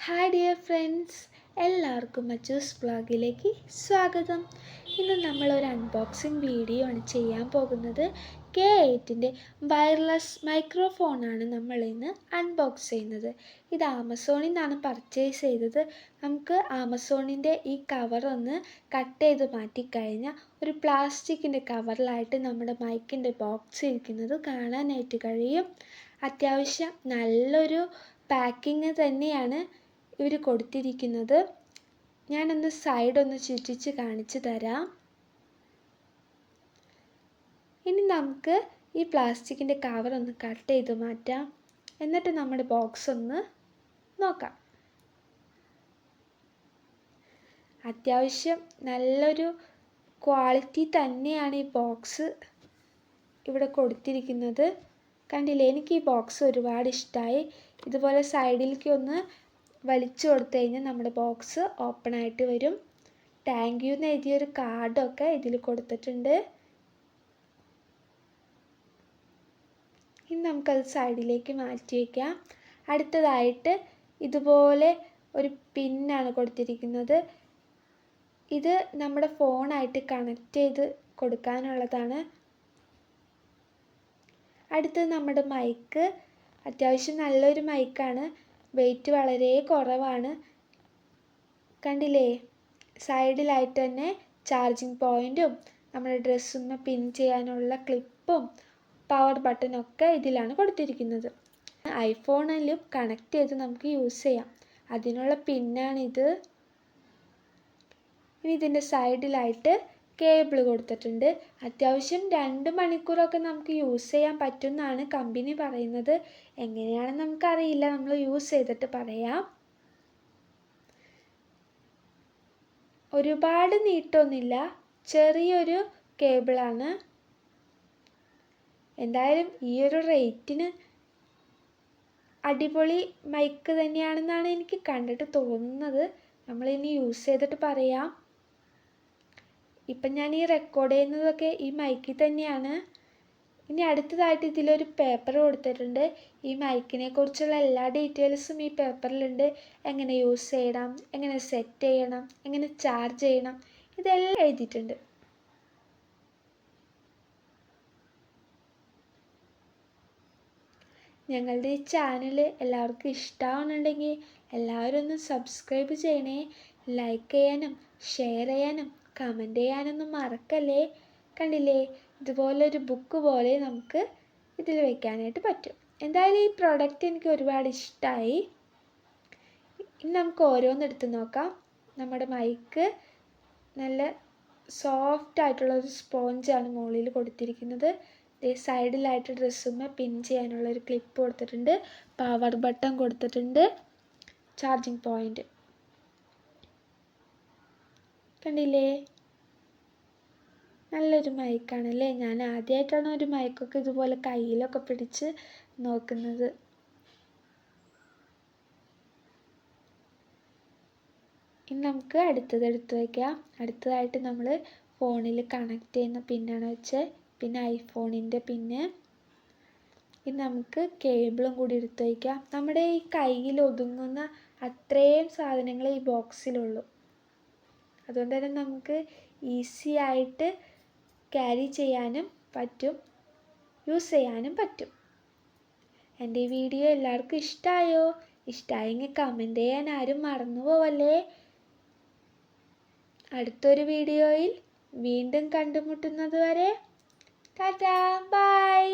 Hi dear friends, എല്ലാവർക്കും മച്ചൂസ് ബ്ലോഗിലേക്ക് സ്വാഗതം. ഇന്ന് നമ്മളൊരു അൺബോക്സിങ് വീഡിയോ ആണ് ചെയ്യാൻ പോകുന്നത്. K8ൻ്റെ വയർലെസ് മൈക്രോഫോണാണ് നമ്മളിന്ന് അൺബോക്സ് ചെയ്യുന്നത്. ഇത് ആമസോണിൽ നിന്നാണ് പർച്ചേസ് ചെയ്തത്. നമുക്ക് ആമസോണിൻ്റെ ഈ കവറൊന്ന് കട്ട് ചെയ്ത് മാറ്റിക്കഴിഞ്ഞാൽ ഒരു പ്ലാസ്റ്റിക്കിൻ്റെ കവറിലായിട്ട് നമ്മുടെ മൈക്കിൻ്റെ ബോക്സ് ഇരിക്കുന്നത് കാണാനായിട്ട് കഴിയും. അത്യാവശ്യം നല്ലൊരു പാക്കിങ് തന്നെയാണ് ഇവർ കൊടുത്തിരിക്കുന്നത്. ഞാനൊന്ന് സൈഡൊന്ന് ചുറ്റിച്ച് കാണിച്ചു തരാം. ഇനി നമുക്ക് ഈ പ്ലാസ്റ്റിക്കിൻ്റെ കവർ ഒന്ന് കട്ട് ചെയ്ത് മാറ്റാം. എന്നിട്ട് നമ്മുടെ ബോക്സ് ഒന്ന് നോക്കാം. അത്യാവശ്യം നല്ലൊരു ക്വാളിറ്റി തന്നെയാണ് ഈ ബോക്സ് ഇവിടെ കൊടുത്തിരിക്കുന്നത്. കണ്ടില്ലേ, എനിക്ക് ഈ ബോക്സ് ഒരുപാട് ഇഷ്ടമായി. ഇതുപോലെ സൈഡിലേക്ക് ഒന്ന് വലിച്ചു കൊടുത്തു കഴിഞ്ഞാൽ നമ്മുടെ ബോക്സ് ഓപ്പൺ ആയിട്ട് വരും. താങ്ക് യു എന്ന് എഴുതിയൊരു കാർഡൊക്കെ ഇതിൽ കൊടുത്തിട്ടുണ്ട്. ഇനി നമുക്കത് സൈഡിലേക്ക് മാറ്റി വയ്ക്കാം. അടുത്തതായിട്ട് ഇതുപോലെ ഒരു പിന്നാണ് കൊടുത്തിരിക്കുന്നത്. ഇത് നമ്മുടെ ഫോണായിട്ട് കണക്ട് ചെയ്ത് കൊടുക്കാനുള്ളതാണ്. അടുത്തത് നമ്മുടെ മൈക്ക്. അത്യാവശ്യം നല്ലൊരു മൈക്കാണ്. വെയിറ്റ് വളരെ കുറവാണ്. കണ്ടില്ലേ, സൈഡിലായിട്ട് തന്നെ ചാർജിങ് പോയിൻറ്റും നമ്മുടെ ഡ്രസ്സൊന്ന് പിൻ ചെയ്യാനുള്ള ക്ലിപ്പും പവർ ബട്ടണൊക്കെ ഇതിലാണ് കൊടുത്തിരിക്കുന്നത്. ഐഫോണിലും കണക്ട് ചെയ്ത് നമുക്ക് യൂസ് ചെയ്യാം. അതിനുള്ള പിന്നാണിത്. ഇനി ഇതിൻ്റെ സൈഡിലായിട്ട് കേബിൾ കൊടുത്തിട്ടുണ്ട്. അത്യാവശ്യം 2 മണിക്കൂറൊക്കെ നമുക്ക് യൂസ് ചെയ്യാൻ പറ്റുമെന്നാണ് കമ്പനി പറയുന്നത്. എങ്ങനെയാണെന്ന് നമുക്കറിയില്ല, നമ്മൾ യൂസ് ചെയ്തിട്ട് പറയാം. ഒരുപാട് നീട്ടമൊന്നുമില്ല, ചെറിയൊരു കേബിളാണ്. എന്തായാലും ഈ ഒരു റേറ്റിന് അടിപൊളി മൈക്ക് തന്നെയാണെന്നാണ് എനിക്ക് കണ്ടിട്ട് തോന്നുന്നത്. നമ്മളിനി യൂസ് ചെയ്തിട്ട് പറയാം. ഇപ്പം ഞാൻ ഈ റെക്കോർഡ് ചെയ്യുന്നതൊക്കെ ഈ മൈക്കിൽ തന്നെയാണ്. ഇനി അടുത്തതായിട്ട് ഇതിലൊരു പേപ്പർ കൊടുത്തിട്ടുണ്ട്. ഈ മൈക്കിനെ കുറിച്ചുള്ള എല്ലാ ഡീറ്റെയിൽസും ഈ പേപ്പറിലുണ്ട്. എങ്ങനെ യൂസ് ചെയ്യണം, എങ്ങനെ സെറ്റ് ചെയ്യണം, എങ്ങനെ ചാർജ് ചെയ്യണം, ഇതെല്ലാം എഴുതിയിട്ടുണ്ട്. ഞങ്ങളുടെ ഈ ചാനൽ എല്ലാവർക്കും ഇഷ്ടമാവുന്നുണ്ടെങ്കിൽ എല്ലാവരും ഒന്ന് സബ്സ്ക്രൈബ് ചെയ്യണേ. ലൈക്ക് ചെയ്യാനും ഷെയർ ചെയ്യാനും കമൻറ്റ് ചെയ്യാനൊന്നും മറക്കല്ലേ. കണ്ടില്ലേ, ഇതുപോലൊരു ബുക്ക് പോലെ നമുക്ക് ഇതിൽ വയ്ക്കാനായിട്ട് പറ്റും. എന്തായാലും ഈ പ്രോഡക്റ്റ് എനിക്ക് ഒരുപാട് ഇഷ്ടമായി. ഇനി നമുക്ക് ഓരോന്നെടുത്ത് നോക്കാം. നമ്മുടെ മൈക്ക് നല്ല സോഫ്റ്റ് ആയിട്ടുള്ളൊരു സ്പോഞ്ചാണ് മുകളിൽ കൊടുത്തിരിക്കുന്നത്. സൈഡിലായിട്ട് ഡ്രസ്സുമ്മേ പിൻ ചെയ്യാനുള്ളൊരു ക്ലിപ്പ് കൊടുത്തിട്ടുണ്ട്. പവർ ബട്ടൺ കൊടുത്തിട്ടുണ്ട്. ചാർജിങ് പോയിൻ്റ് കണ്ടില്ലേ, നല്ലൊരു മൈക്കാണല്ലേ. ഞാൻ ആദ്യമായിട്ടാണ് ഒരു മൈക്കൊക്കെ ഇതുപോലെ കയ്യിലൊക്കെ പിടിച്ച് നോക്കുന്നത്. ഇനി നമുക്ക് അടുത്തത് എടുത്ത് വയ്ക്കാം. അടുത്തതായിട്ട് നമ്മൾ ഫോണിൽ കണക്ട് ചെയ്യുന്ന പിന്നാണ് വെച്ചത്. പിന്നെ ഐഫോണിൻ്റെ പിന്ന്. ഇനി നമുക്ക് കേബിളും കൂടി എടുത്ത് വയ്ക്കാം. നമ്മുടെ ഈ കയ്യിൽ ഒതുങ്ങുന്ന അത്രയും സാധനങ്ങൾ ഈ ബോക്സിലുള്ളൂ. അതുകൊണ്ട് തന്നെ നമുക്ക് ഈസി ആയിട്ട് ക്യാരി ചെയ്യാനും പറ്റും, യൂസ് ചെയ്യാനും പറ്റും. എൻ്റെ ഈ വീഡിയോ എല്ലാവർക്കും ഇഷ്ടമായോ? ഇഷ്ടമായെങ്കിൽ കമൻറ്റ് ചെയ്യാൻ ആരും മറന്നു പോവല്ലേ. അടുത്തൊരു വീഡിയോയിൽ വീണ്ടും കണ്ടുമുട്ടുന്നത് വരെ ടാറ്റാ, ബൈ.